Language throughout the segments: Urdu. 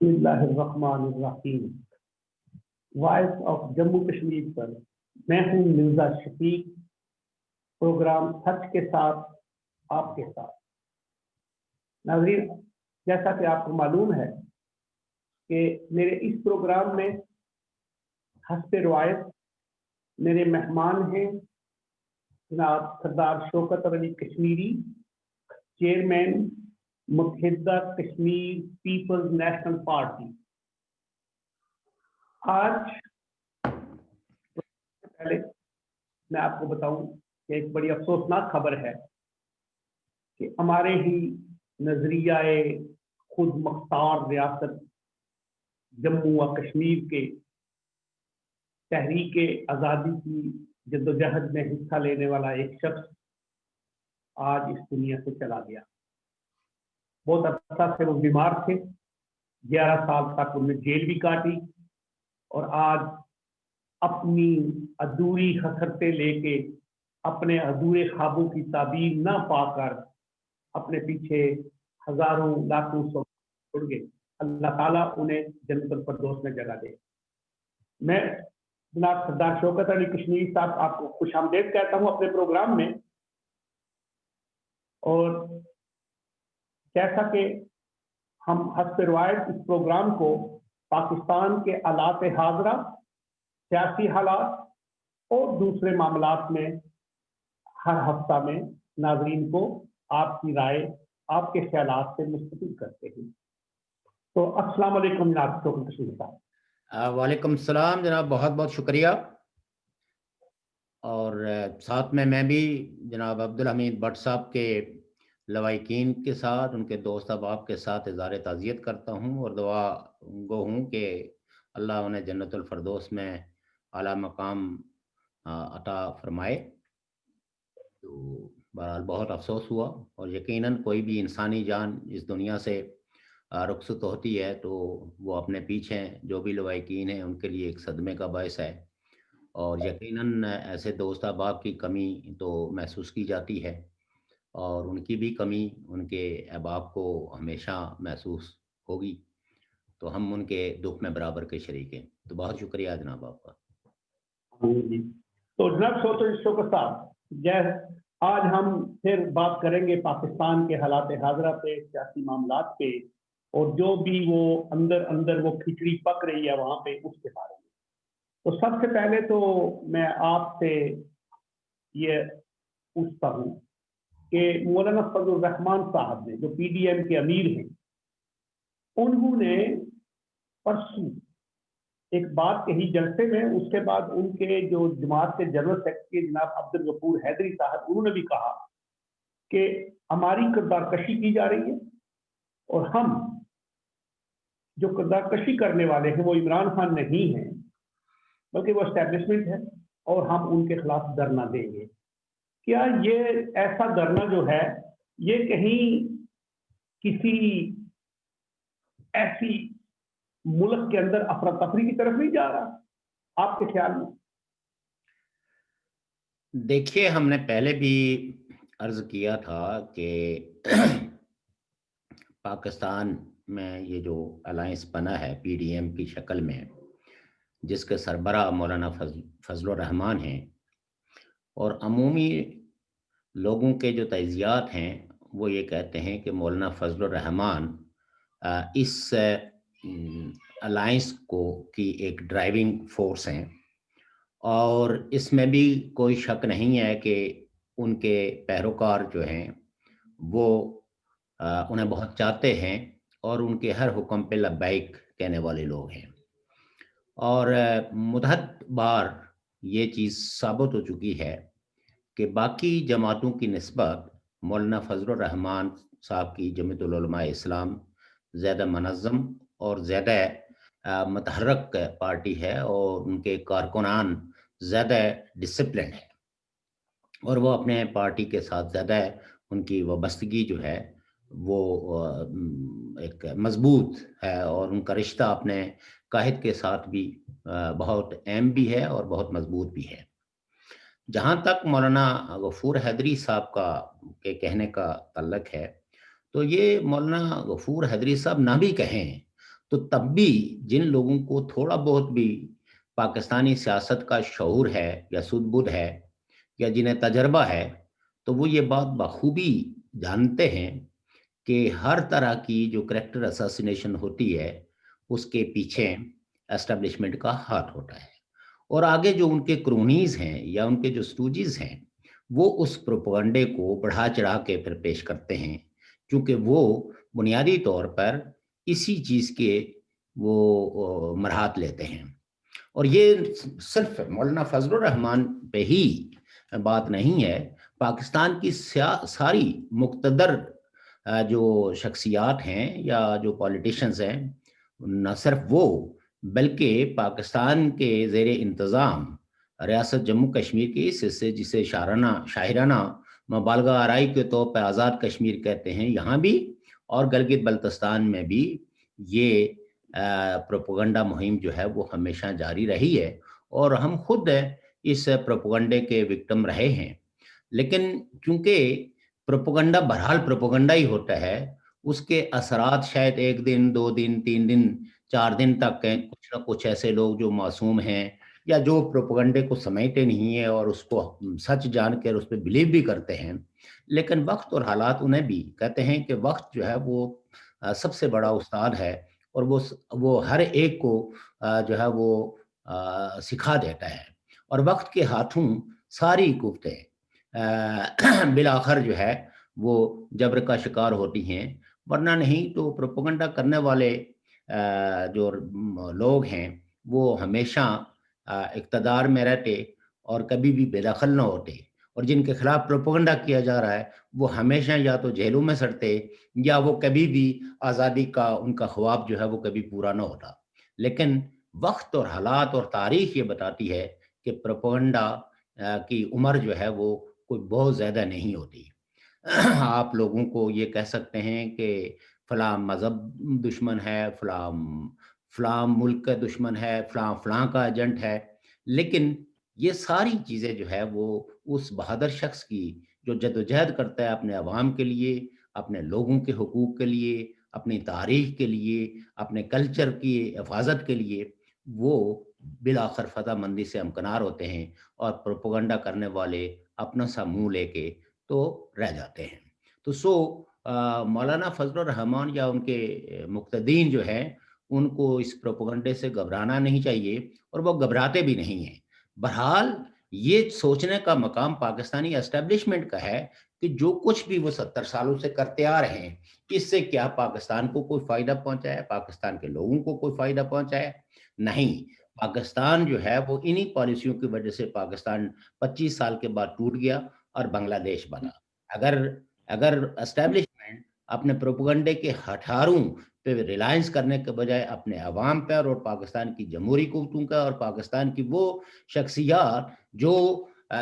بسم اللہ الرحمن الرحیم۔ وائس آف جموں کشمیر پر میں ہوں مرزا شفیق، پروگرام سچ کے ساتھ آپ کے ساتھ۔ ناظرین، جیسا کہ آپ کو معلوم ہے کہ میرے اس پروگرام میں حسب روایت میرے مہمان ہیں جناب سردار شوکت علی کشمیری، چیئرمین متحدہ کشمیر پیپلز نیشنل پارٹی۔ آج پہلے میں آپ کو بتاؤں کہ ایک بڑی افسوسناک خبر ہے کہ ہمارے ہی نظریہ خود مختار ریاست جموں و کشمیر کے تحریک آزادی کی جدوجہد میں حصہ لینے والا ایک شخص آج اس دنیا سے چلا گیا۔ بہت عرصہ سے وہ بیمار تھے، 11 سال تک انہوں نے جیل بھی کاٹی، اور آج اپنی ادھوری حسرتیں لے کے، اپنے ادھورے خوابوں کی تعبیر نہ پا کر اپنے پیچھے ہزاروں لاکھوں سو چھوڑ گئے۔ اللہ تعالیٰ انہیں جنت الفردوس میں جگہ دے۔ میں جناب سردار شوکت علی کشمیری صاحب آپ کو خوش آمدید کہتا ہوں اپنے پروگرام میں، اور جیسا کہ ہم حسب روایت اس پروگرام کو پاکستان کے حالات حاضرہ، سیاسی حالات اور دوسرے معاملات میں ہر ہفتہ میں ناظرین کو آپ کی رائے، آپ کے خیالات سے مستفید کرتے ہیں۔ تو السلام علیکم جناب شوکت کشمیری صاحب۔ وعلیکم السلام جناب، بہت بہت شکریہ۔ اور ساتھ میں بھی جناب عبدالحمید بٹ صاحب کے لوائقین کے ساتھ، ان کے دوست احباب کے ساتھ اظہار تعزیت کرتا ہوں، اور دعا گو ہوں کہ اللہ انہیں جنت الفردوس میں اعلیٰ مقام عطا فرمائے۔ تو بہرحال بہت افسوس ہوا، اور یقیناً کوئی بھی انسانی جان اس دنیا سے رخصت ہوتی ہے تو وہ اپنے پیچھے جو بھی لوائقین ہیں ان کے لیے ایک صدمے کا باعث ہے، اور یقیناً ایسے دوست احباب کی کمی تو محسوس کی جاتی ہے، اور ان کی بھی کمی ان کے احباب کو ہمیشہ محسوس ہوگی، تو ہم ان کے دکھ میں برابر کے شریک ہیں۔ تو بہت شکریہ جناب آپ کا۔ تو جناب شوکت صاحب، آج ہم پھر بات کریں گے پاکستان کے حالات حاضرہ پہ، سیاسی معاملات پہ، اور جو بھی وہ اندر وہ کھچڑی پک رہی ہے وہاں پہ، اس کے بارے میں۔ تو سب سے پہلے تو میں آپ سے یہ پوچھتا ہوں کہ مولانا فضل الرحمان صاحب نے، جو پی ڈی ایم کے امیر ہیں، انہوں نے پرسوں ایک بات کہی جلسے میں، اس کے بعد ان کے جو جماعت کے جنرل سیکرٹری جناب عبدالغفور حیدری صاحب، انہوں نے بھی کہا کہ ہماری کردار کشی کی جا رہی ہے، اور ہم جو کردار کشی کرنے والے ہیں وہ عمران خان نہیں ہیں بلکہ وہ اسٹیبلشمنٹ ہے، اور ہم ان کے خلاف دھرنا دیں گے۔ کیا یہ ایسا دھرنا جو ہے یہ کہیں کسی ایسی ملک کے اندر افراتفری کی طرف نہیں جا رہا؟ آپ کے خیال میں؟ دیکھیے، ہم نے پہلے بھی عرض کیا تھا کہ پاکستان میں یہ جو الائنس بنا ہے پی ڈی ایم کی شکل میں، جس کے سربراہ مولانا فضل الرحمان ہیں، اور عمومی لوگوں کے جو تجزیات ہیں وہ یہ کہتے ہیں کہ مولانا فضل الرحمان اس الائنس کی ایک ڈرائیونگ فورس ہیں، اور اس میں بھی کوئی شک نہیں ہے کہ ان کے پیروکار جو ہیں وہ انہیں بہت چاہتے ہیں، اور ان کے ہر حکم پہ لبیک کہنے والے لوگ ہیں، اور متعدد بار یہ چیز ثابت ہو چکی ہے کہ باقی جماعتوں کی نسبت مولانا فضل الرحمان صاحب کی جمعیت العلماء اسلام زیادہ منظم اور زیادہ متحرک پارٹی ہے، اور ان کے کارکنان زیادہ ڈسپلن ہے، اور وہ اپنے پارٹی کے ساتھ زیادہ ان کی وابستگی جو ہے وہ ایک مضبوط ہے، اور ان کا رشتہ اپنے قائد کے ساتھ بھی بہت اہم بھی ہے اور بہت مضبوط بھی ہے۔ جہاں تک مولانا غفور حیدری صاحب کے کہنے کا تعلق ہے، تو یہ مولانا غفور حیدری صاحب نہ بھی کہیں تو تب بھی جن لوگوں کو تھوڑا بہت بھی پاکستانی سیاست کا شعور ہے یا سدھ بدھ ہے یا جنہیں تجربہ ہے، تو وہ یہ بات بخوبی جانتے ہیں کہ ہر طرح کی جو کریکٹر اساسینیشن ہوتی ہے اس کے پیچھے اسٹیبلشمنٹ کا ہاتھ ہوتا ہے، اور آگے جو ان کے کرونیز ہیں یا ان کے جو سٹوجیز ہیں وہ اس پروپیگنڈے کو بڑھا چڑھا کے پھر پیش کرتے ہیں، کیونکہ وہ بنیادی طور پر اسی چیز کے وہ مرہات لیتے ہیں۔ اور یہ صرف مولانا فضل الرحمان پہ ہی بات نہیں ہے، پاکستان کی ساری مقتدر جو شخصیات ہیں یا جو پولیٹیشنز ہیں، نہ صرف وہ بلکہ پاکستان کے زیر انتظام ریاست جموں کشمیر کے اس حصے جسے شاعرانہ مبالغہ آرائی کے طور پہ آزاد کشمیر کہتے ہیں، یہاں بھی اور گلگت بلتستان میں بھی یہ پروپیگنڈا مہم جو ہے وہ ہمیشہ جاری رہی ہے، اور ہم خود اس پروپیگنڈے کے وکٹم رہے ہیں۔ لیکن چونکہ پروپیگنڈا بہرحال پروپیگنڈا ہی ہوتا ہے، اس کے اثرات شاید 1 دن 2 دن 3 دن 4 دن تک ہیں۔ کچھ نہ کچھ ایسے لوگ جو معصوم ہیں یا جو پروپیگنڈے کو سمجھتے نہیں ہیں اور اس کو سچ جان کر اس پہ بلیو بھی کرتے ہیں، لیکن وقت اور حالات انہیں بھی کہتے ہیں کہ وقت جو ہے وہ سب سے بڑا استاد ہے، اور وہ ہر ایک کو جو ہے وہ سکھا دیتا ہے، اور وقت کے ہاتھوں ساری قوتیں بالآخر جو ہے وہ جبر کا شکار ہوتی ہیں، ورنہ نہیں تو پروپیگنڈا کرنے والے جو لوگ ہیں وہ ہمیشہ اقتدار میں رہتے اور کبھی بھی بے دخل نہ ہوتے، اور جن کے خلاف پروپیگنڈا کیا جا رہا ہے وہ ہمیشہ یا تو جیلوں میں سڑتے یا وہ کبھی بھی آزادی کا ان کا خواب جو ہے وہ کبھی پورا نہ ہوتا۔ لیکن وقت اور حالات اور تاریخ یہ بتاتی ہے کہ پروپیگنڈا کی عمر جو ہے وہ کوئی بہت زیادہ نہیں ہوتی۔ آپ لوگوں کو یہ کہہ سکتے ہیں کہ فلاں مذہب دشمن ہے، فلاں ملک کا دشمن ہے، فلاں کا ایجنٹ ہے، لیکن یہ ساری چیزیں جو ہے وہ اس بہادر شخص کی جو جدوجہد کرتا ہے اپنے عوام کے لیے، اپنے لوگوں کے حقوق کے لیے، اپنی تاریخ کے لیے، اپنے کلچر کی حفاظت کے لیے، وہ بالآخر فتح مندی سے امکنار ہوتے ہیں، اور پروپیگنڈا کرنے والے اپنا سا منہ لے کے تو رہ جاتے ہیں۔ تو مولانا فضل الرحمان یا ان کے مقتدین جو ہیں ان کو اس پروپیگنڈے سے گھبرانا نہیں چاہیے، اور وہ گھبراتے بھی نہیں ہیں۔ بہرحال یہ سوچنے کا مقام پاکستانی اسٹیبلشمنٹ کا ہے کہ جو کچھ بھی وہ 70 سالوں سے کرتے آ رہے ہیں، اس سے کیا پاکستان کو کوئی فائدہ پہنچا ہے، پاکستان کے لوگوں کو کوئی فائدہ پہنچا ہے؟ نہیں۔ پاکستان جو ہے وہ انہی پالیسیوں کی وجہ سے پاکستان 25 سال کے بعد ٹوٹ گیا اور بنگلہ دیش بنا۔ اگر اسٹیبلشمنٹ اپنے پروپیگنڈے کے ہتھیاروں پہ ریلائنس کرنے کے بجائے اپنے عوام پر اور پاکستان کی جمہوری قوتوں کا اور پاکستان کی وہ شخصیات جو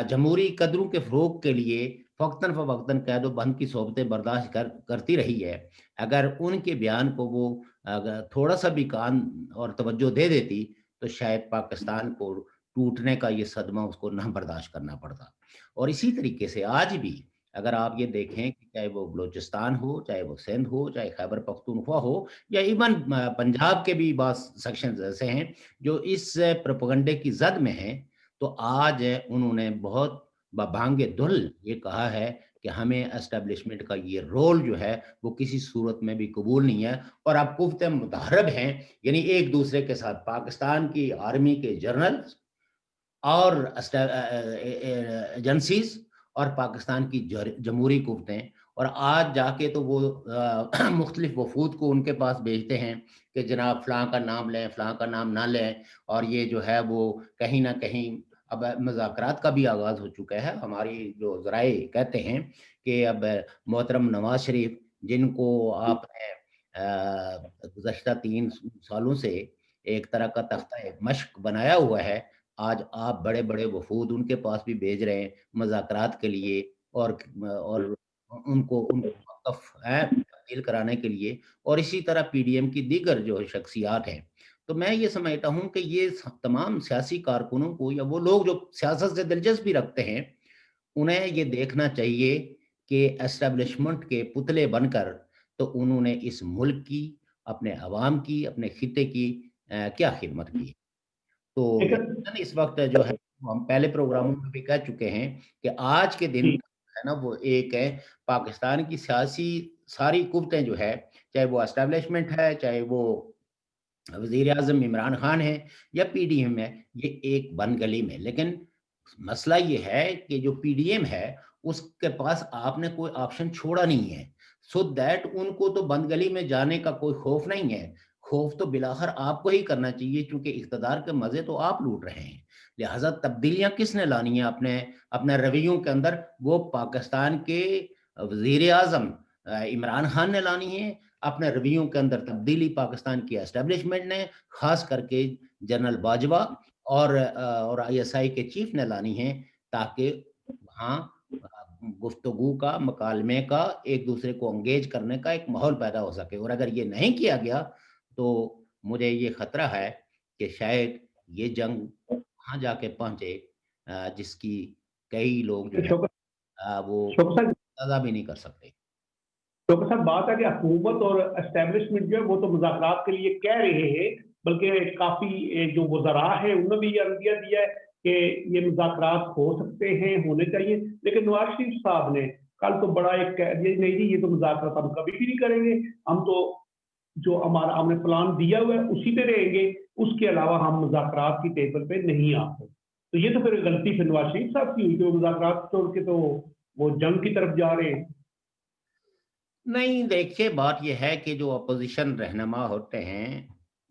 جمہوری قدروں کے فروغ کے لیے وقتاً فوقتاً قید و بند کی صحبتیں برداشت کرتی رہی ہے، اگر ان کے بیان کو وہ تھوڑا سا بھی کان اور توجہ دے دیتی تو شاید پاکستان کو ٹوٹنے کا یہ صدمہ اس کو نہ برداشت کرنا پڑتا۔ اور اسی طریقے سے آج بھی اگر آپ یہ دیکھیں کہ چاہے وہ بلوچستان ہو، چاہے وہ سندھ ہو، چاہے خیبر پختونخوا ہو، یا ایون پنجاب کے بھی بعض سیکشنز ایسے ہیں جو اس پروپیگنڈے کی زد میں ہیں، تو آج انہوں نے بہت ببانگ دل یہ کہا ہے کہ ہمیں اسٹیبلشمنٹ کا یہ رول جو ہے وہ کسی صورت میں بھی قبول نہیں ہے، اور اب گفت متحرب ہیں، یعنی ایک دوسرے کے ساتھ پاکستان کی آرمی کے جنرل اور ایجنسیز اور پاکستان کی جمہوری قوتیں، اور آج جا کے تو وہ مختلف وفود کو ان کے پاس بھیجتے ہیں کہ جناب فلاں کا نام لیں، فلاں کا نام نہ لیں، اور یہ جو ہے وہ کہیں نہ کہیں اب مذاکرات کا بھی آغاز ہو چکا ہے۔ ہماری جو ذرائع کہتے ہیں کہ اب محترم نواز شریف، جن کو آپ نے گزشتہ 3 سالوں سے ایک طرح کا تختہ مشق بنایا ہوا ہے، آج آپ بڑے بڑے وفود ان کے پاس بھی بھیج رہے ہیں مذاکرات کے لیے، اور ان کو موقف تبدیل کرانے کے لیے، اور اسی طرح پی ڈی ایم کی دیگر جو شخصیات ہیں۔ تو میں یہ سمجھتا ہوں کہ یہ تمام سیاسی کارکنوں کو یا وہ لوگ جو سیاست سے دلچسپی رکھتے ہیں، انہیں یہ دیکھنا چاہیے کہ اسٹیبلشمنٹ کے پتلے بن کر تو انہوں نے اس ملک کی اپنے عوام کی، اپنے خطے کی کیا خدمت کی ہے۔ تو یقیناً اس وقت جو ہے ہم پہلے پروگراموں میں بھی کہہ چکے ہیں کہ آج کے دن ہے نا وہ ایک ہے پاکستان کی سیاسی ساری قوتیں جو ہے، چاہے وہ اسٹیبلشمنٹ ہے، چاہے وہ وزیر اعظم عمران خان ہے یا پی ڈی ایم ہے، یہ ایک بند گلی میں۔ لیکن مسئلہ یہ ہے کہ جو پی ڈی ایم ہے اس کے پاس آپ نے کوئی آپشن چھوڑا نہیں ہے، سو دیٹ ان کو تو بند گلی میں جانے کا کوئی خوف نہیں ہے، خوف تو بلاخر آپ کو ہی کرنا چاہیے کیونکہ اقتدار کے مزے تو آپ لوٹ رہے ہیں۔ لہٰذا تبدیلیاں کس نے لانی ہیں اپنے رویوں کے اندر؟ وہ پاکستان کے وزیر اعظم عمران خان نے لانی ہے، اپنے رویوں کے اندر تبدیلی پاکستان کی اسٹیبلشمنٹ نے، خاص کر کے جنرل باجوہ اور آئی ایس آئی کے چیف نے لانی ہے، تاکہ وہاں گفتگو کا، مکالمے کا، ایک دوسرے کو انگیج کرنے کا ایک ماحول پیدا ہو سکے۔ اور اگر یہ نہیں کیا گیا تو مجھے یہ خطرہ ہے کہ شاید یہ جنگ وہاں جا کے پہنچے جس کی کئی لوگ جو ہے وہ اندازہ بھی نہیں کر سکتے۔ تو صاحب بات ہے کہ حکومت اور اسٹیبلشمنٹ جو ہے وہ تو مذاکرات کے لیے کہہ رہے ہیں، بلکہ کافی جو وزراء ہیں انہوں نے بھی یہ عندیہ دیا ہے کہ یہ مذاکرات ہو سکتے ہیں، ہونے چاہیے، لیکن نواز شریف صاحب نے کل تو بڑا ایک کہہ دیا نہیں جی یہ تو مذاکرات ہم کبھی بھی نہیں کریں گے، ہم تو جو ہمارا ہم نے پلان دیا ہوا ہے اسی پہ رہیں گے، اس کے علاوہ ہم مذاکرات کی ٹیبل پہ نہیں آتے۔ تو یہ تو پھر غلطی پھر نواز شریف صاحب کی ہوئی کہ وہ مذاکرات چھوڑ کے تو وہ جنگ کی طرف جا رہے ہیں۔ نہیں، دیکھیے بات یہ ہے کہ جو اپوزیشن رہنما ہوتے ہیں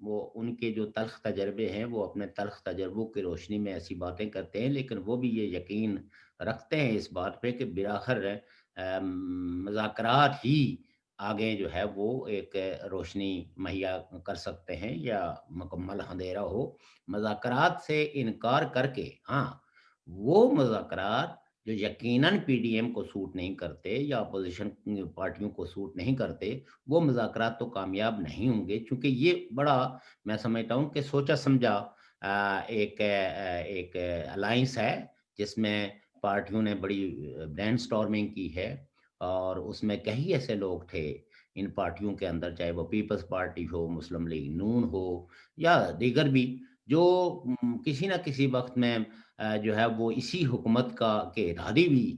وہ ان کے جو تلخ تجربے ہیں وہ اپنے تلخ تجربوں کی روشنی میں ایسی باتیں کرتے ہیں، لیکن وہ بھی یہ یقین رکھتے ہیں اس بات پہ کہ بالآخر مذاکرات ہی آگے جو ہے وہ ایک روشنی مہیا کر سکتے ہیں یا مکمل اندھیرا ہو۔ مذاکرات سے انکار کر کے، ہاں وہ مذاکرات جو یقیناً پی ڈی ایم کو سوٹ نہیں کرتے یا اپوزیشن پارٹیوں کو سوٹ نہیں کرتے، وہ مذاکرات تو کامیاب نہیں ہوں گے، چونکہ یہ بڑا میں سمجھتا ہوں کہ سوچا سمجھا ایک الائنس ہے جس میں پارٹیوں نے بڑی برین سٹارمنگ کی ہے، اور اس میں کئی ایسے لوگ تھے ان پارٹیوں کے اندر، چاہے وہ پیپلز پارٹی ہو، مسلم لیگ نون ہو یا دیگر بھی، جو کسی نہ کسی وقت میں جو ہے وہ اسی حکومت کے ارادی بھی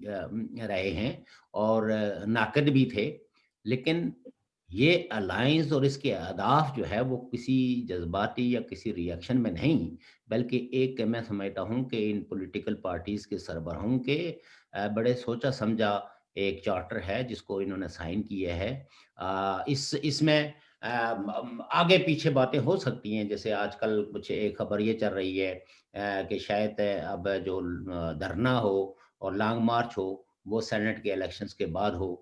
رہے ہیں اور ناقد بھی تھے، لیکن یہ الائنس اور اس کے اہداف جو ہے وہ کسی جذباتی یا کسی ریئیکشن میں نہیں، بلکہ ایک میں سمجھتا ہوں کہ ان پولیٹیکل پارٹیز کے سربراہوں کے بڑے سوچا سمجھا ایک چارٹر ہے جس کو انہوں نے سائن کیا ہے۔ اس میں آگے پیچھے باتیں ہو سکتی ہیں، جیسے آج کل کچھ ایک خبر یہ چل رہی ہے کہ شاید اب جو دھرنا ہو اور لانگ مارچ ہو وہ سینٹ کے الیکشنز کے بعد ہو۔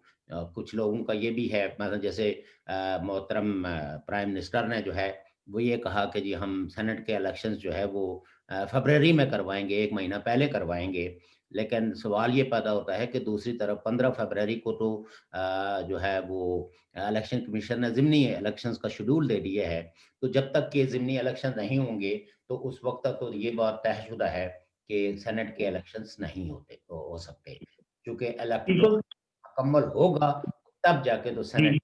کچھ لوگوں کا یہ بھی ہے، مثلا جیسے محترم پرائم منسٹر نے جو ہے وہ یہ کہا کہ جی ہم سینٹ کے الیکشنز جو ہے وہ فبروری میں کروائیں گے، 1 مہینہ پہلے کروائیں گے، لیکن سوال یہ پیدا ہوتا ہے کہ دوسری طرف 15 فروری کو تو جو ہے وہ الیکشن کمیشن نے ضمنی الیکشنز کا شیڈول دے دیا ہے، تو جب تک کہ ضمنی الیکشن نہیں ہوں گے تو اس وقت تک تو یہ بات طے شدہ ہے کہ سینٹ کے الیکشنز نہیں ہو سکتے، کیونکہ الیکٹڈ مکمل ہوگا تب جا کے تو سینٹ۔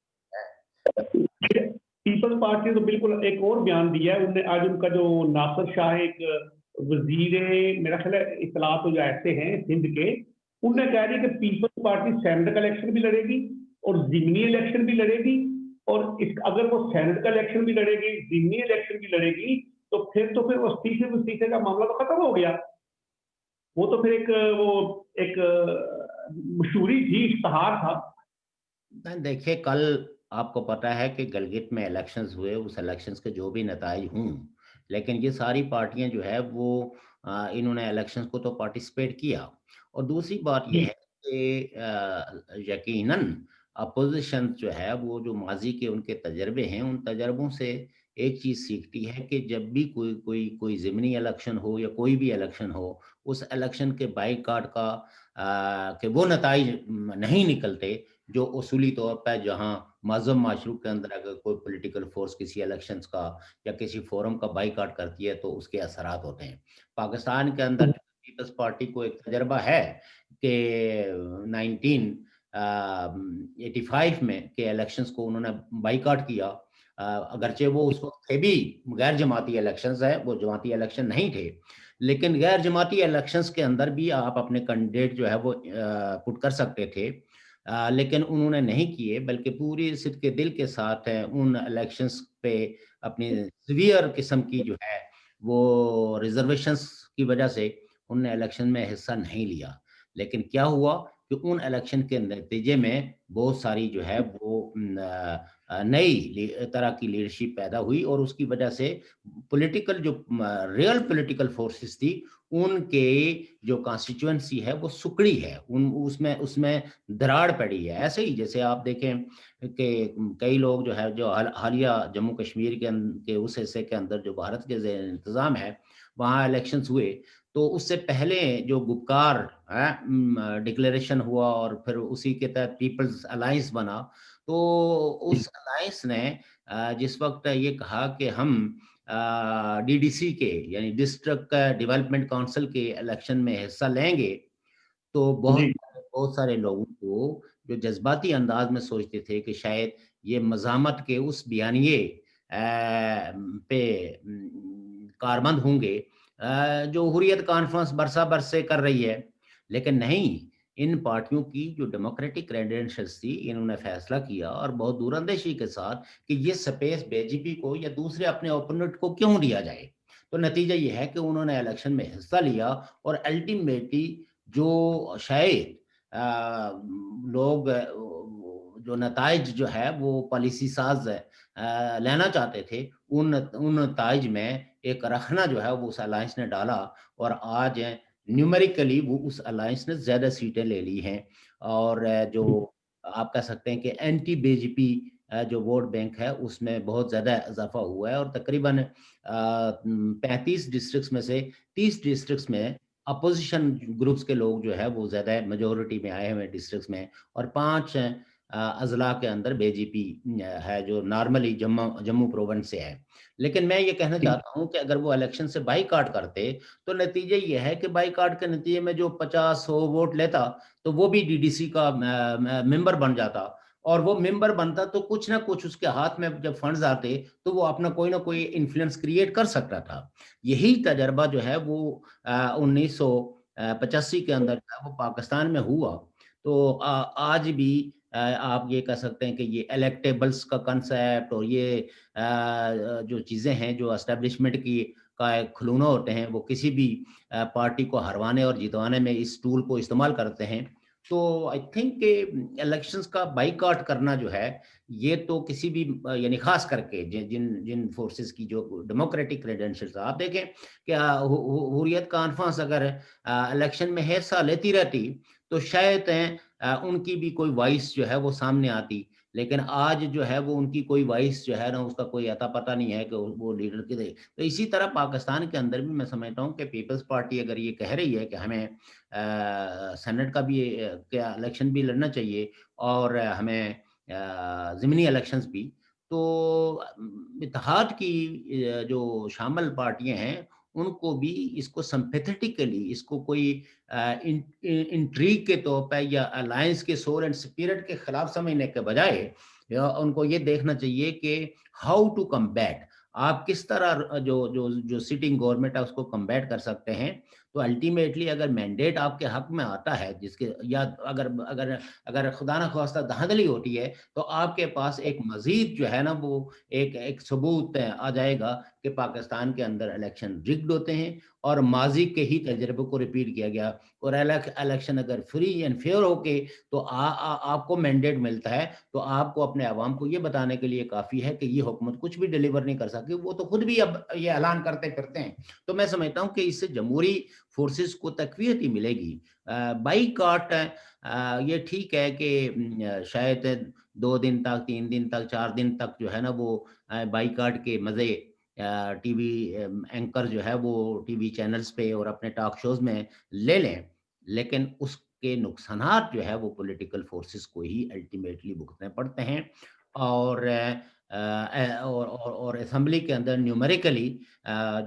پیپلز پارٹی نے تو بالکل ایک اور بیان دیا ہے، انہوں نے آج ان کا جو ناصر شاہ ایک وزیر میرا خیال ہے اطلاعات جو ایسے ہیں سندھ کے، انہوں نے کہا کہ پیپلز پارٹی سینٹ کا الیکشن بھی لڑے گی اور ضمنی الیکشن بھی لڑے گی، اور اگر وہ سینٹ کا الیکشن بھی لڑے گی، ضمنی الیکشن بھی لڑے گی، تو پھر وہ استعفے کا معاملہ تو ختم ہو گیا۔ وہ تو پھر ایک مشہوری تھی، اشتہار تھا۔ دیکھیے کل آپ کو پتا ہے کہ گلگت میں الیکشنز ہوئے، اس الیکشنز کے جو بھی نتائج ہوں، لیکن یہ ساری پارٹیاں جو ہے وہ انہوں نے الیکشنز کو تو پارٹیسپیٹ کیا، اور دوسری بات یہ ہے کہ یقیناً اپوزیشن جو ہے وہ جو ماضی کے ان کے تجربے ہیں ان تجربوں سے ایک چیز سیکھتی ہے کہ جب بھی کوئی ضمنی الیکشن ہو یا کوئی بھی الیکشن ہو، اس الیکشن کے بائیکاٹ کا کہ وہ نتائج نہیں نکلتے جو اصولی طور پہ جہاں معظم معاشروں کے اندر اگر کوئی پولیٹیکل فورس کسی الیکشنز کا یا کسی فورم کا بائیکاٹ کرتی ہے تو اس کے اثرات ہوتے ہیں۔ پاکستان کے اندر پیپلز پارٹی کو ایک تجربہ ہے کہ 1985 میں کہ الیکشنز کو انہوں نے بائیکاٹ کیا، اگرچہ وہ اس وقت تھے بھی غیر جماعتی الیکشنز ہیں، وہ جماعتی الیکشن نہیں تھے، لیکن غیر جماعتی الیکشنز کے اندر بھی آپ اپنے کینڈیڈیٹ جو ہے وہ پٹ کر سکتے تھے، لیکن انہوں نے نہیں کیے، بلکہ پوری صدق کے دل کے ساتھ ان الیکشنز پہ اپنی سیویئر قسم کی جو ہے وہ ریزرویشنز کی وجہ سے انہوں نے الیکشن میں حصہ نہیں لیا۔ لیکن کیا ہوا کہ ان الیکشن کے نتیجے میں بہت ساری جو ہے وہ نئی طرح کی لیڈرشپ پیدا ہوئی، اور اس کی وجہ سے پولیٹیکل جو ریئل پولیٹیکل فورسز تھی ان کے جو کانسٹیچوئنسی ہے وہ سکڑی ہے، اس میں دراڑ پڑی ہے۔ ایسے ہی جیسے آپ دیکھیں کہ کئی لوگ جو ہے جو حالیہ جموں کشمیر کے اس حصے کے اندر جو بھارت کے زیر انتظام ہے وہاں الیکشنز ہوئے، تو اس سے پہلے جو گپکار ڈکلیریشن ہوا اور پھر اسی کے تحت پیپلز الائنس بنا، تو اس الائنس نے جس وقت یہ کہا کہ ہم ڈی ڈی سی کے یعنی ڈسٹرکٹ ڈیولپمنٹ کونسل کے الیکشن میں حصہ لیں گے، تو جی بہت سارے لوگوں کو جو جذباتی انداز میں سوچتے تھے کہ شاید یہ مزاحمت کے اس بیانیے پہ کاربند ہوں گے جو حریت کانفرنس برسا برسے کر رہی ہے، لیکن نہیں، ان پارٹیوں کی جو ڈیموکریٹک کریڈینشلز تھی انہوں نے فیصلہ کیا اور بہت دور اندیشی کے ساتھ کہ یہ سپیس بی جے پی کو یا دوسرے اپنے اوپوننٹ کو کیوں دیا جائے۔ تو نتیجہ یہ ہے کہ انہوں نے الیکشن میں حصہ لیا، اور الٹیمیٹلی جو شاید لوگ جو نتائج جو ہے وہ پالیسی ساز لینا چاہتے تھے ان نتائج میں ایک رخنا جو ہے وہ اس الائنس نے ڈالا، اور آج نیومیریکلی وہ اس الائنس نے زیادہ سیٹیں لے لی ہیں، اور جو آپ کہہ سکتے ہیں کہ اینٹی بی جے پی جو ووٹ بینک ہے اس میں بہت زیادہ اضافہ ہوا ہے، اور تقریباً 35 ڈسٹرکٹس میں سے 30 ڈسٹرکٹس میں اپوزیشن گروپس کے لوگ جو ہے وہ زیادہ میجورٹی میں آئے ہوئے ڈسٹرکٹس میں، اور 5 اضلاع کے اندر بی جے پی ہے جو نارملی جموں پروونس سے ہے۔ لیکن میں یہ کہنا چاہتا ہوں کہ اگر وہ الیکشن سے بائی کاٹ کرتے تو نتیجہ یہ ہے کہ بائی کاٹ کے نتیجے میں جو 50-100 ووٹ لیتا تو وہ بھی ڈی ڈی سی کا ممبر بن جاتا، اور وہ ممبر بنتا تو کچھ نہ کچھ اس کے ہاتھ میں جب فنڈز آتے تو وہ اپنا کوئی نہ کوئی انفلوئنس کریٹ کر سکتا تھا۔ یہی تجربہ جو ہے وہ 1985 کے اندر وہ پاکستان میں ہوا۔ تو آج بھی آپ یہ کہہ سکتے ہیں کہ یہ الیکٹیبلز کا کنسیپٹ اور یہ جو چیزیں ہیں جو اسٹیبلشمنٹ کی کا کھلونا ہوتے ہیں وہ کسی بھی پارٹی کو ہروانے اور جتوانے میں اس ٹول کو استعمال کرتے ہیں۔ تو آئی تھنک کہ الیکشنز کا بائی کاٹ کرنا جو ہے یہ تو کسی بھی یعنی خاص کر کے جن فورسز کی جو ڈیموکریٹک کریڈینشلز آپ دیکھیں کہ حریت کانفرنس اگر الیکشن میں حصہ لیتی رہتی تو شاید ان کی بھی کوئی وائس جو ہے وہ سامنے آتی، لیکن آج جو ہے وہ ان کی کوئی وائس جو ہے نا اس کا کوئی اتا پتہ نہیں ہے کہ وہ لیڈر کدھر۔ تو اسی طرح پاکستان کے اندر بھی میں سمجھتا ہوں کہ پیپلز پارٹی اگر یہ کہہ رہی ہے کہ ہمیں سینٹ کا بھی کیا الیکشن بھی لڑنا چاہیے اور ہمیں ضمنی الیکشنز بھی، تو اتحاد کی جو شامل پارٹیاں ہیں ان کو بھی اس کو سمپیتھیٹکلی اس کو کوئی انٹریگ کے طور پہ یا الائنس کے سول اینڈ اسپرٹ کے خلاف سمجھنے کے بجائے ان کو یہ دیکھنا چاہیے کہ ہاؤ ٹو کمبیٹ، آپ کس طرح جو سٹنگ گورنمنٹ ہے اس کو کمبیٹ کر سکتے ہیں۔ تو الٹیمیٹلی اگر مینڈیٹ آپ کے حق میں آتا ہے جس کے یا اگر خدا نہ خواستہ دھاندلی ہوتی ہے تو آپ کے پاس ایک مزید جو ہے نا وہ ایک ثبوت آ جائے گا کہ پاکستان کے اندر الیکشن رگڈ ہوتے ہیں اور ماضی کے ہی تجربے کو ریپیٹ کیا گیا، اور الیکشن اگر فری اینڈ فیئر ہو کے تو آپ کو مینڈیٹ ملتا ہے تو آپ کو اپنے عوام کو یہ بتانے کے لیے کافی ہے کہ یہ حکومت کچھ بھی ڈیلیور نہیں کر سکی، وہ تو خود بھی اب یہ اعلان کرتے پھرتے ہیں۔ تو میں سمجھتا ہوں کہ اس سے جمہوری فورسز کو تقویت ہی ملے گی۔ بائی کاٹ یہ ٹھیک ہے کہ شاید 2 دن تک 3 دن تک 4 دن تک جو ہے نا وہ بائی کاٹ کے مزے ٹی وی اینکر جو ہے وہ ٹی وی چینلز پہ اور اپنے ٹاک شوز میں لے لیں، لیکن اس کے نقصانات جو ہے وہ پولیٹیکل فورسز کو ہی الٹیمیٹلی بھگتنے پڑتے ہیں، اور اسمبلی کے اندر نیومیریکلی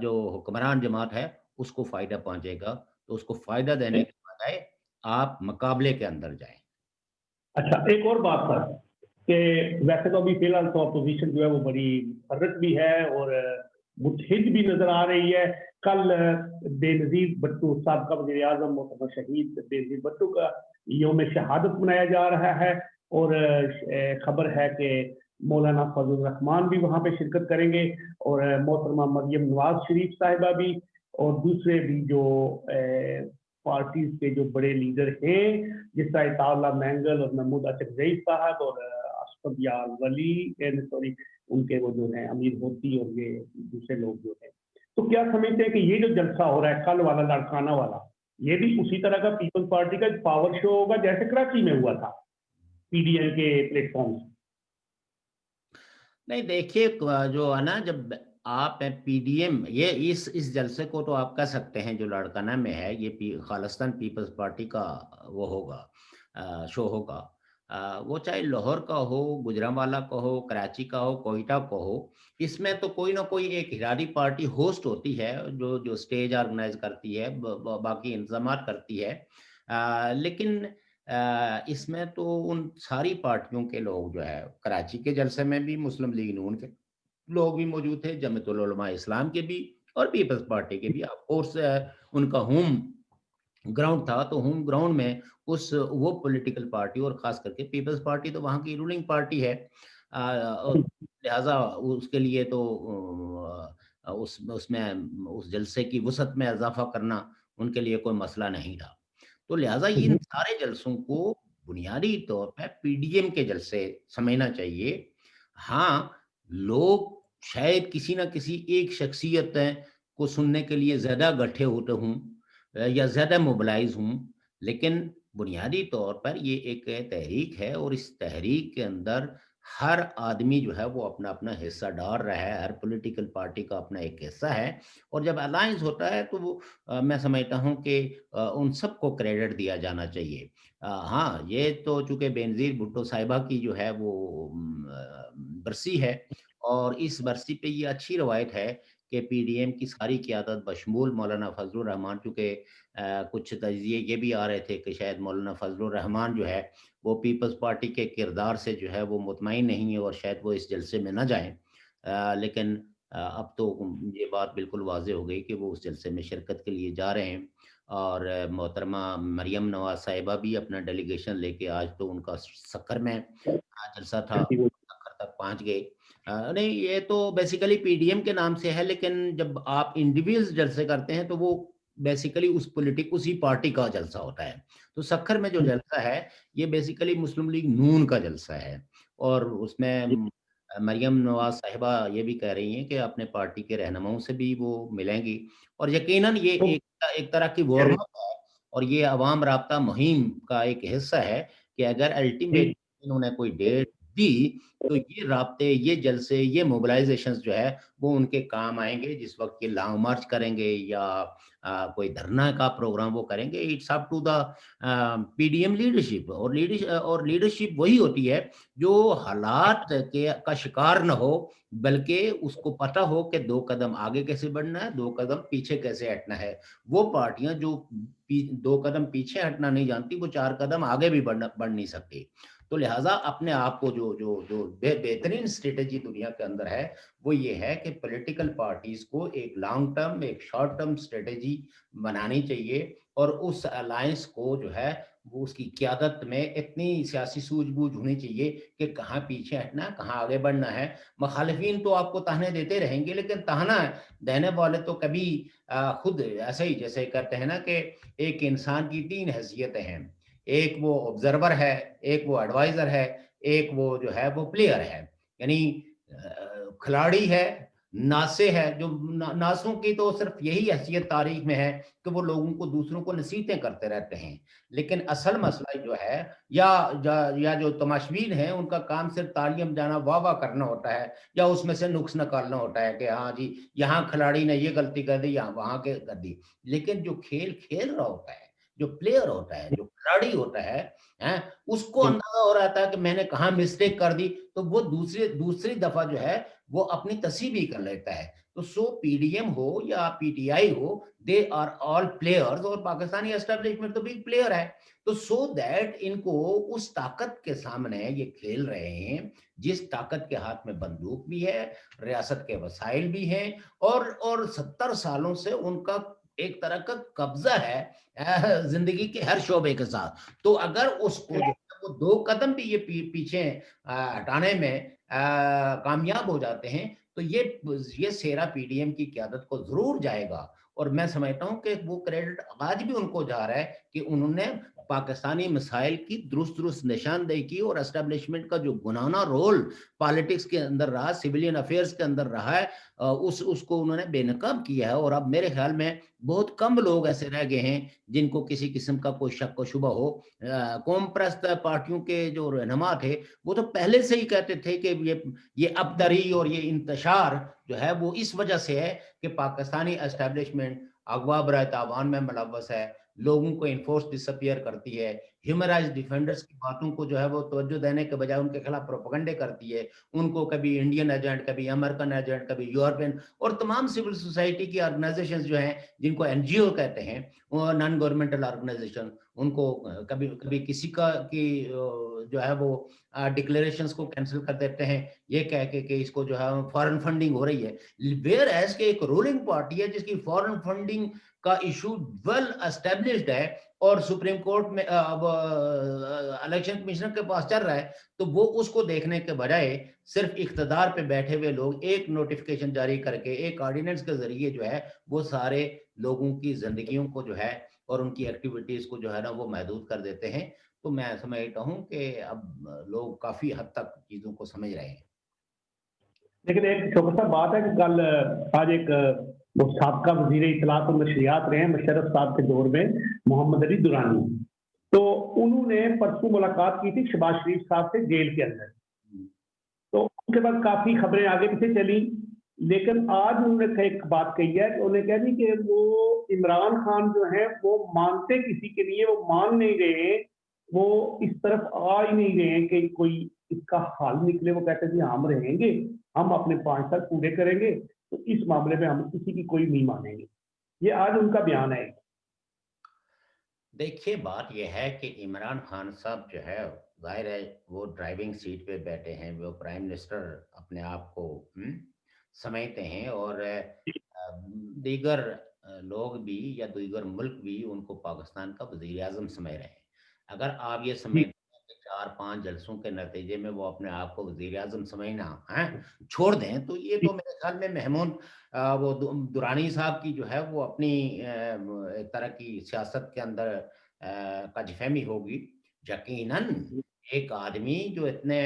جو حکمران جماعت ہے اس کو فائدہ پہنچے گا، تو اس کو فائدہ دینے کے بجائے آپ مقابلے کے اندر جائیں۔ اچھا ایک اور بات سر، کہ ویسے تو ابھی فی الحال تو اپوزیشن جو ہے وہ بڑی متحرک بھی ہے اور متحد بھی نظر آ رہی ہے. کل بے نظیر بھٹو سابقہ وزیر اعظم محترمہ شہید بے نظیر بھٹو کا یوم شہادت منایا جا رہا ہے اور خبر ہے کہ مولانا فضل الرحمان بھی وہاں پہ شرکت کریں گے اور محترمہ مریم نواز شریف صاحبہ بھی اور دوسرے بھی جو پارٹیز کے جو بڑے لیڈر ہیں جس طرح اطاع اللہ مینگل اور محمود اشرف ضعیف صاحب اور اشرف یار ولی سوری ان کے وہ جو ہیں امیر ہوتی اور یہ دوسرے لوگ جو ہیں. تو کیا سمجھتے ہیں کہ یہ جو جلسہ ہو رہا ہے کل والا لاڑکانہ والا یہ بھی اسی طرح کا پیپلز پارٹی کا پاور شو ہوگا جیسے کراچی میں ہوا تھا پی ڈی ایم کے پلیٹ فارم؟ نہیں دیکھیے جو ہے نا جب آپ پی ڈی ایم یہ اس جلسے کو تو آپ کہہ سکتے ہیں جو لاڑکانہ میں ہے یہ خالصتاً پیپلز پارٹی کا وہ ہوگا شو ہوگا. وہ چاہے لاہور کا ہو گجرانوالہ کا ہو کراچی کا ہو کوئٹہ کا ہو اس میں تو کوئی نہ کوئی ایک ہراری پارٹی ہوسٹ ہوتی ہے جو اسٹیج آرگنائز کرتی ہے باقی انتظامات کرتی ہے. لیکن اس میں تو ان ساری پارٹیوں کے لوگ جو ہے کراچی کے جلسے میں بھی مسلم لیگ نون کے لوگ بھی موجود تھے جمعیت العلماء اسلام کے بھی اور پیپلز پارٹی کے بھی. آف کورس ان کا ہوم گراؤنڈ تھا تو ہوم گراؤنڈ میں وہ پولیٹیکل پارٹی اور خاص کر کے پیپلز پارٹی تو وہاں کی رولنگ پارٹی ہے لہٰذا اس کے لیے تو اس میں اس جلسے کی وسعت میں اضافہ کرنا ان کے لیے کوئی مسئلہ نہیں تھا. تو لہٰذا ان سارے جلسوں کو بنیادی طور پہ پی ڈی ایم کے جلسے سمجھنا چاہیے. ہاں لوگ شاید کسی نہ کسی ایک شخصیت کو سننے کے لیے زیادہ گٹھے ہوتے ہوں یا زیادہ موبلائز ہوں لیکن بنیادی طور پر یہ ایک تحریک ہے اور اس تحریک کے اندر ہر آدمی جو ہے وہ اپنا اپنا حصہ ڈال رہا ہے. ہر پولیٹیکل پارٹی کا اپنا ایک حصہ ہے اور جب الائنس ہوتا ہے تو وہ میں سمجھتا ہوں کہ ان سب کو کریڈٹ دیا جانا چاہیے. ہاں یہ تو چونکہ بے نظیر بھٹو صاحبہ کی جو ہے وہ برسی ہے اور اس برسی پہ یہ اچھی روایت ہے کہ پی ڈی ایم کی ساری قیادت بشمول مولانا فضل الرحمان چونکہ کچھ تجزیے یہ بھی آ رہے تھے کہ شاید مولانا فضل الرحمان جو ہے وہ پیپلز پارٹی کے کردار سے جو ہے وہ مطمئن نہیں ہے اور شاید وہ اس جلسے میں نہ جائیں. لیکن اب تو یہ بات بالکل واضح ہو گئی کہ وہ اس جلسے میں شرکت کے لیے جا رہے ہیں اور محترمہ مریم نواز صاحبہ بھی اپنا ڈیلیگیشن لے کے آج تو ان کا سکر میں جلسہ تھا سکر تک پہنچ گئے. نہیں یہ تو بیسیکلی پی ڈی ایم کے نام سے ہے لیکن جب آپ انڈیویجول جلسے کرتے ہیں تو وہ بیسیکلی اسی پارٹی کا جلسہ ہوتا ہے. تو سکر میں جو جلسہ ہے یہ بیسیکلی مسلم لیگ نون کا جلسہ ہے اور اس میں مریم نواز صاحبہ یہ بھی کہہ رہی ہیں کہ اپنے پارٹی کے رہنماؤں سے بھی وہ ملیں گی اور یقیناً یہ ایک طرح کی وارم اپ ہے اور یہ عوام رابطہ مہم کا ایک حصہ ہے کہ اگر الٹیمیٹ انہوں نے کوئی ڈیٹ دی تو یہ رابطے یہ جلسے یہ موبلائزیشنز جو ہے وہ ان کے کام آئیں گے جس وقت یہ لانگ مارچ کریں گے یا کوئی دھرنا کا پروگرام وہ کریں گے. It's up to the P D M leadership اور لیڈرشپ وہی ہوتی ہے جو حالات کا شکار نہ ہو بلکہ اس کو پتہ ہو کہ 2 قدم آگے کیسے بڑھنا ہے 2 قدم پیچھے کیسے ہٹنا ہے. وہ پارٹیاں جو 2 قدم پیچھے ہٹنا نہیں جانتی وہ 4 قدم آگے بھی بڑھ نہیں سکتی. تو لہٰذا اپنے آپ کو جو بہترین اسٹریٹجی دنیا کے اندر ہے وہ یہ ہے کہ پولیٹیکل پارٹیز کو ایک لانگ ٹرم ایک شارٹ ٹرم اسٹریٹجی بنانی چاہیے اور اس الائنس کو جو ہے وہ اس کی قیادت میں اتنی سیاسی سوجھ بوجھ ہونی چاہیے کہ کہاں پیچھے ہٹنا ہے کہاں آگے بڑھنا ہے. مخالفین تو آپ کو تانے دیتے رہیں گے لیکن تانا دینے والے تو کبھی خود ایسے ہی جیسے کہتے ہیں نا کہ ایک انسان کی 3 حیثیتیں ہیں. ایک وہ آبزرور ہے ایک وہ ایڈوائزر ہے ایک وہ جو ہے وہ پلیئر ہے. یعنی کھلاڑی ہے ناسے ہے جو ناسوں کی تو صرف یہی حیثیت تاریخ میں ہے کہ وہ لوگوں کو دوسروں کو نصیحتیں کرتے رہتے ہیں لیکن اصل مسئلہ جو ہے یا جو تماشبین ہیں ان کا کام صرف تالیاں بجانا واہ واہ کرنا ہوتا ہے یا اس میں سے نقص نکالنا ہوتا ہے کہ ہاں جی یہاں کھلاڑی نے یہ غلطی کر دی یہاں وہاں کے کر دی. لیکن جو کھیل رہا ہوتا ہے جو پلیئر ہوتا ہے جو کھلاڑی ہوتا ہے اس کو اندازہ ہو رہا تھا کہ میں نے کہاں مسٹیک کر دی تو وہ دوسری دفعہ جو ہے وہ اپنی تصحیح بھی کر لیتا ہے. تو سو پی ڈی ایم ہو یا پی ٹی آئی ہو, دے آر آل پلیئرز, اور پاکستانی اسٹیبلشمنٹ تو بگ پلیئر ہے. تو سو دیٹ ان کو اس طاقت کے سامنے یہ کھیل رہے ہیں جس طاقت کے ہاتھ میں بندوق بھی ہے, ریاست کے وسائل بھی ہیں, اور 70 سالوں سے ان کا ایک طرح کا قبضہ ہے زندگی کے ہر شعبے کے ساتھ. تو اگر اس کو جو وہ 2 قدم بھی یہ پیچھے ہٹانے میں کامیاب ہو جاتے ہیں تو یہ سیرا پی ڈی ایم کی قیادت کو ضرور جائے گا. اور میں سمجھتا ہوں کہ وہ کریڈٹ آج بھی ان کو جا رہا ہے کہ انہوں نے پاکستانی مسائل کی درست نشاندہی کی, اور اسٹیبلشمنٹ کا جو گنانا رول پالیٹکس کے اندر رہا, سویلین افیئرز کے اندر رہا ہے, اس کو انہوں نے بے نقاب کیا ہے. اور اب میرے خیال میں بہت کم لوگ ایسے رہ گئے ہیں جن کو کسی قسم کا کوئی شک و شبہ ہو. قوم پرست پارٹیوں کے جو رہنما تھے وہ تو پہلے سے ہی کہتے تھے کہ یہ ابتری اور یہ انتشار جو ہے وہ اس وجہ سے ہے کہ پاکستانی اسٹیبلشمنٹ اغوا برائے تاوان میں ملوث ہے, لوگوں کو انفورس ڈسپیئر کرتی ہے, ہیومن رائٹس ڈیفینڈرز کی باتوں کو جو ہے وہ توجہ دینے کے بجائے ان کے خلاف پروپیگنڈے کرتی ہے, ان کو کبھی انڈین ایجنٹ, کبھی امریکن ایجنٹ, کبھی یورپین, اور تمام سول سوسائٹی کی آرگنائزیشنز جو ہیں جن کو این جی او کہتے ہیں, نان گورنمنٹل آرگنائزیشن, ان کو کبھی کسی کا کی جو ہے وہ ڈکلیریشنز کو کینسل کر دیتے ہیں یہ کہہ کے کہ اس کو جو ہے فارن فنڈنگ ہو رہی ہے. ویئر ایز کہ ایک رولنگ پارٹی ہے جس کی فارن فنڈنگ کا ایشو ویل اسٹیبلشڈ ہے اور سپریم کورٹ میں الیکشن کمیشنر کے پاس چل رہا ہے, تو وہ اس کو دیکھنے کے بجائے صرف اقتدار پہ بیٹھے ہوئے لوگ ایک نوٹیفیکیشن جاری کر کے ایک آرڈیننس کے ذریعے جو ہے وہ سارے لوگوں کی زندگیوں کو جو ہے اور ان کی ایکٹیویٹیز کو جو ہے نا وہ محدود کر دیتے ہیں. تو میں سمجھتا ہوں کہ اب لوگ کافی حد تک چیزوں کو سمجھ رہے ہیں. لیکن ایک چھوٹا سا بات ہے کہ کل آج ایک سابقہ وزیر اطلاعات و نشریات رہے ہیں مشرف صاحب کے دور میں, محمد علی درانی, تو انہوں نے پرسوں ملاقات کی تھی شہباز شریف صاحب سے جیل کے اندر. تو ان کے بعد کافی خبریں آگے پیچھے چلی, لیکن آج انہوں نے ایک بات کہی ہے کہ انہوں نے کہا دی کہ وہ عمران خان جو ہیں وہ مانتے کسی کے لیے, وہ مان نہیں رہے, وہ اس طرف آ ہی نہیں رہے ہیں کہ کوئی اس کا حل نکلے. وہ کہتے ہیں ہم رہیں گے, ہم اپنے 5 سال پورے کریں گے, تو اس معاملے میں ہم کسی کی کوئی نہیں مانیں گے. یہ آج ان کا بیان ہے. دیکھیے بات یہ ہے کہ عمران خان صاحب جو ہے ظاہر ہے وہ ڈرائیونگ سیٹ پہ بیٹھے ہیں, وہ پرائم منسٹر اپنے آپ کو سمجھتے ہیں, اور دیگر لوگ بھی یا دیگر ملک بھی ان کو پاکستان کا وزیر اعظم سمجھ رہے ہیں. اگر آپ یہ سمجھتے ہیں کہ 4-5 جلسوں کے نتیجے میں وہ اپنے آپ کو وزیر اعظم سمجھنا چھوڑ دیں, تو یہ تو میرے خیال میں محمود وہ درانی صاحب کی جو ہے وہ اپنی ایک طرح کی سیاست کے اندر کج فہمی ہوگی. یقیناً ایک آدمی جو اتنے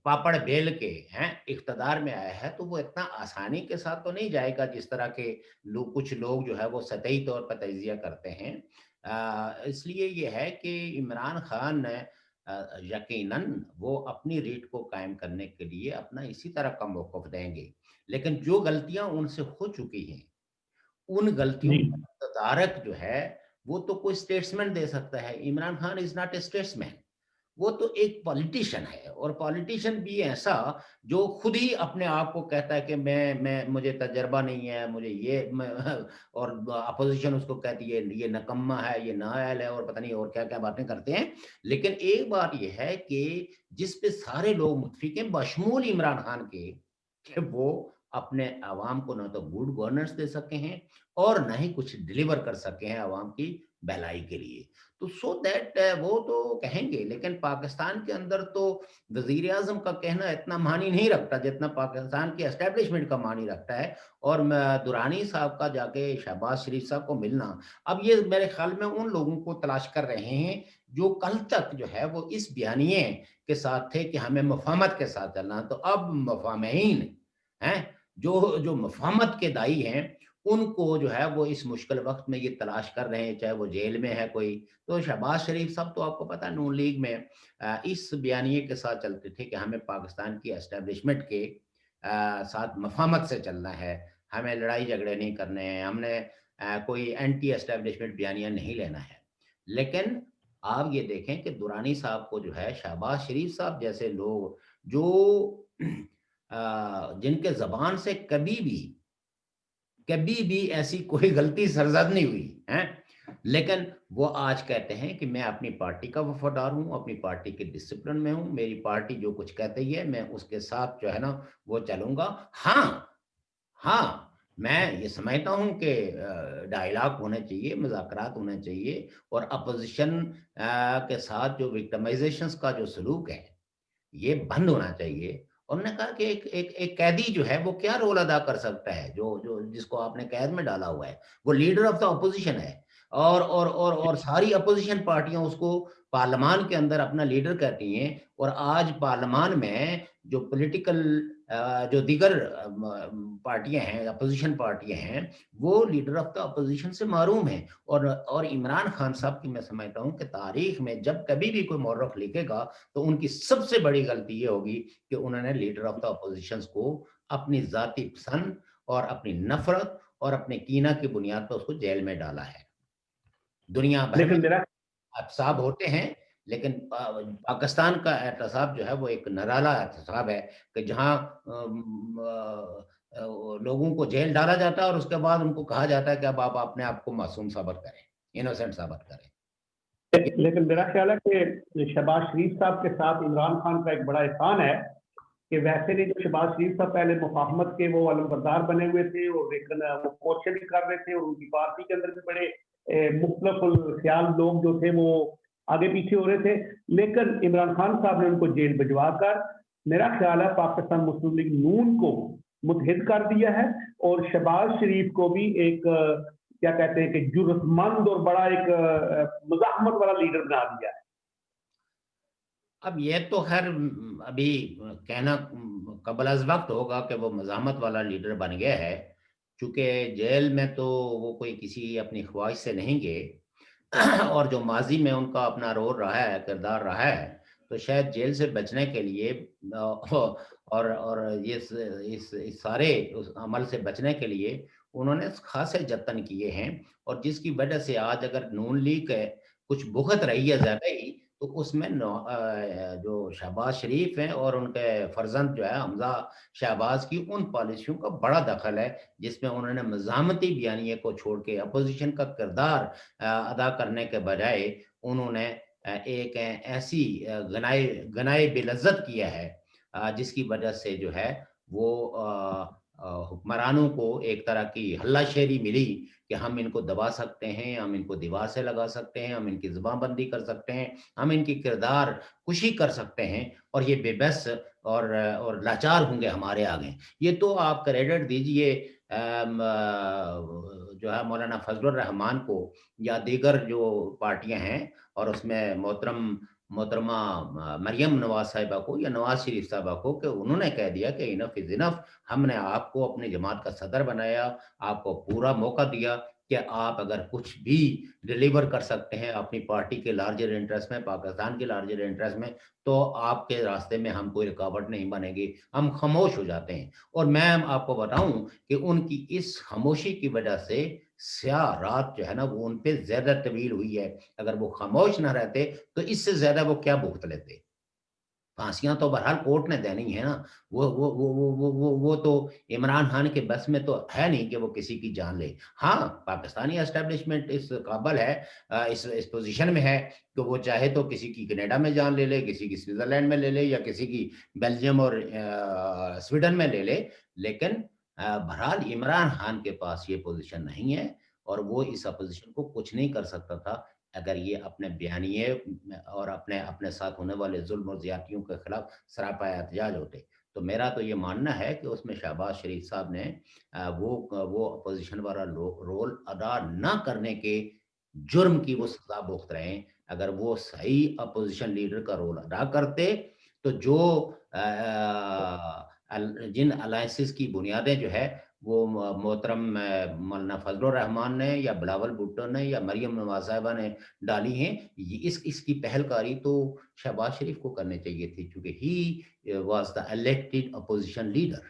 پاپڑ بیل کے اقتدار میں آیا ہے تو وہ اتنا آسانی کے ساتھ تو نہیں جائے گا جس طرح کے کچھ لوگ جو ہے وہ سطحی طور پر تجزیہ کرتے ہیں. اس لیے یہ ہے کہ عمران خان یقیناً وہ اپنی ریٹ کو قائم کرنے کے لیے اپنا اسی طرح کا موقف دیں گے, لیکن جو غلطیاں ان سے ہو چکی ہیں ان غلطیوں کا تدارک جو ہے وہ تو کوئی اسٹیٹسمین دے سکتا ہے. Imran Khan is not a statesman, وہ تو ایک پالیٹیشین ہے, اور پالیٹیشین بھی ایسا جو خود ہی اپنے آپ کو کہتا ہے کہ میں مجھے تجربہ نہیں ہے, مجھے یہ اور اپوزیشن اس کو کہتی ہے یہ نکما ہے, یہ نااہل ہے, اور پتہ نہیں اور کیا کیا باتیں کرتے ہیں. لیکن ایک بات یہ ہے کہ جس پہ سارے لوگ متفق ہیں بشمول عمران خان کے کہ وہ اپنے عوام کو نہ تو گڈ گورننس دے سکے ہیں اور نہ ہی کچھ ڈیلیور کر سکے ہیں عوام کی بھلائی کے لیے. تو سو دیٹ وہ تو کہیں گے, لیکن پاکستان کے اندر تو وزیر اعظم کا کہنا اتنا معنی نہیں رکھتا جتنا پاکستان کی اسٹیبلشمنٹ کا معنی رکھتا ہے. اور درانی صاحب کا جا کے شہباز شریف صاحب کو ملنا, اب یہ میرے خیال میں ان لوگوں کو تلاش کر رہے ہیں جو کل تک جو ہے وہ اس بیانیے کے ساتھ تھے کہ ہمیں مفاہمت کے ساتھ چلنا. تو اب مفاہمین ہیں جو مفاہمت کے دائی ہیں ان کو جو ہے وہ اس مشکل وقت میں یہ تلاش کر رہے ہیں, چاہے وہ جیل میں ہے کوئی. تو شہباز شریف صاحب تو آپ کو پتا نون لیگ میں اس بیانیے کے ساتھ چلتے تھے کہ ہمیں پاکستان کی اسٹیبلشمنٹ کے ساتھ مفاہمت سے چلنا ہے, ہمیں لڑائی جھگڑے نہیں کرنے ہیں, ہم نے کوئی اینٹی اسٹیبلشمنٹ بیانیہ نہیں لینا ہے. لیکن آپ یہ دیکھیں کہ درانی صاحب کو جو ہے شہباز شریف صاحب جیسے لوگ جو جن کے زبان سے کبھی بھی ایسی کوئی غلطی سرزد نہیں ہوئی ہیں، لیکن وہ آج کہتے ہیں کہ میں اپنی پارٹی کا وفادار ہوں، اپنی پارٹی کے ڈسپلن میں ہوں، میری پارٹی جو کچھ کہتی ہے میں اس کے ساتھ جو ہے نا وہ چلوں گا۔ ہاں ہاں، میں یہ سمجھتا ہوں کہ ڈائلاگ ہونے چاہیے، مذاکرات ہونے چاہیے، اور اپوزیشن کے ساتھ جو وکٹمائزیشن کا جو سلوک ہے یہ بند ہونا چاہیے۔ انہوں نے کہا کہ ایک قیدی جو ہے وہ کیا رول ادا کر سکتا ہے، جو جس کو آپ نے قید میں ڈالا ہوا ہے، وہ لیڈر آف دا اپوزیشن ہے، اور ساری اپوزیشن پارٹیاں اس کو پارلیمان کے اندر اپنا لیڈر کہتی ہیں، اور آج پارلیمان میں جو پولیٹیکل جو دیگر پارٹیاں ہیں، اپوزیشن پارٹیاں ہیں، وہ لیڈر آف دا اپوزیشن سے محروم ہیں۔ اور عمران خان صاحب کی میں سمجھتا ہوں کہ تاریخ میں جب کبھی بھی کوئی مورخ لکھے گا تو ان کی سب سے بڑی غلطی یہ ہوگی کہ انہوں نے لیڈر آف دا اپوزیشن کو اپنی ذاتی پسند اور اپنی نفرت اور اپنے کینہ کی بنیاد پر اس کو جیل میں ڈالا ہے۔ دنیا بھر میں لیکن میرا احتساب ہوتے ہیں، لیکن پاکستان کا احتساب جو ہے وہ ایک نرالا احتساب ہے کہ جہاں لوگوں کو جیل ڈالا جاتا ہے اور اس کے بعد ان کو کہا جاتا ہے کہ اب آپ اپنے آپ کو معصوم ثابت کریں، انوسینٹ ثابت کریں۔ لیکن میرا خیال ہے کہ شہباز شریف صاحب کے ساتھ عمران خان کا ایک بڑا احسان ہے کہ ویسے نہیں، جو شہباز شریف صاحب پہلے مفاہمت کے وہ علمبردار بنے ہوئے تھے، اور لیکن وہ کوششیں بھی کر رہے تھے، اور ان کی پارٹی کے اندر بھی بڑے مختلف الخیال لوگ جو تھے وہ آگے پیچھے ہو رہے تھے، لیکن عمران خان صاحب نے ان کو جیل بھجوا کر میرا خیال ہے پاکستان مسلم لیگ نون کو متحد کر دیا ہے، اور شہباز شریف کو بھی ایک کیا کہتے ہیں کہ جرت مند اور بڑا ایک مزاحمت والا لیڈر بنا دیا ہے۔ اب یہ تو خیر ابھی کہنا قبل از وقت ہوگا کہ وہ مزاحمت والا لیڈر بن گیا ہے، چونکہ جیل میں تو وہ کوئی کسی اپنی خواہش سے نہیں گئے، اور جو ماضی میں ان کا اپنا رول رہا ہے، کردار رہا ہے، تو شاید جیل سے بچنے کے لیے اور اس سارے اس عمل سے بچنے کے لیے انہوں نے خاصے جتن کیے ہیں، اور جس کی وجہ سے آج اگر نون لیگ ہے کچھ بھگت رہی ہے زیادہ ہی، تو اس میں جو شہباز شریف ہیں اور ان کے فرزند جو ہے حمزہ شہباز کی ان پالیسیوں کا بڑا دخل ہے، جس میں انہوں نے مزاحمتی بیانیے کو چھوڑ کے اپوزیشن کا کردار ادا کرنے کے بجائے انہوں نے ایک ایسی گنائے بلذت کیا ہے جس کی وجہ سے جو ہے وہ حکمرانوں کو ایک طرح کی ہلہ شیری ملی کہ ہم ان کو دبا سکتے ہیں، ہم ان کو دیوار سے لگا سکتے ہیں، ہم ان کی زبان بندی کر سکتے ہیں، ہم ان کی کردار کشی کر سکتے ہیں، اور یہ بے بس اور لاچار ہوں گے ہمارے آگے۔ یہ تو آپ کریڈٹ دیجئے جو ہے مولانا فضل الرحمان کو یا دیگر جو پارٹیاں ہیں، اور اس میں محترمہ مریم نواز صاحبہ کو یا نواز شریف صاحبہ کو، کہ انہوں نے کہہ دیا کہ انف از انف، ہم نے آپ کو اپنی جماعت کا صدر بنایا، آپ کو پورا موقع دیا کہ آپ اگر کچھ بھی ڈیلیور کر سکتے ہیں اپنی پارٹی کے لارجر انٹرسٹ میں، پاکستان کے لارجر انٹرسٹ میں، تو آپ کے راستے میں ہم کوئی رکاوٹ نہیں بنے گی، ہم خاموش ہو جاتے ہیں۔ اور میں آپ کو بتاؤں کہ ان کی اس خاموشی کی وجہ سے سیاہ رات جو ہے نا وہ ان پہ زیادہ طویل ہوئی ہے۔ اگر وہ خاموش نہ رہتے تو اس سے زیادہ وہ کیا بھگت لیتے؟ پھانسیاں تو بہرحال کورٹ نے دینی ہے نا، وہ تو عمران خان کے بس میں تو ہے نہیں کہ وہ کسی کی جان لے۔ ہاں، پاکستانی اسٹیبلشمنٹ اس قابل ہے، اس پوزیشن میں ہے کہ وہ چاہے تو کسی کی کینیڈا میں جان لے لے، کسی کی سوئٹزرلینڈ میں لے لے، یا کسی کی بیلجیم اور سویڈن میں لے لے، لیکن بہرحال عمران خان کے پاس یہ پوزیشن نہیں ہے، اور وہ اس اپوزیشن کو کچھ نہیں کر سکتا تھا اگر یہ اپنے بیانیے اور اپنے ساتھ ہونے والے ظلم اور زیادتیوں کے خلاف سراپا احتجاج ہوتے۔ تو میرا تو یہ ماننا ہے کہ اس میں شہباز شریف صاحب نے وہ اپوزیشن والا رول ادا نہ کرنے کے جرم کی وہ سزا بھگت رہے ہیں۔ اگر وہ صحیح اپوزیشن لیڈر کا رول ادا کرتے تو جن الائنسز کی بنیادیں جو ہے وہ محترم مولانا فضل الرحمان نے یا بلاول بھٹو نے یا مریم نواز صاحبہ نے ڈالی ہیں، اس کی پہل کاری تو شہباز شریف کو کرنی چاہیے تھی، چونکہ he was the elected opposition leader.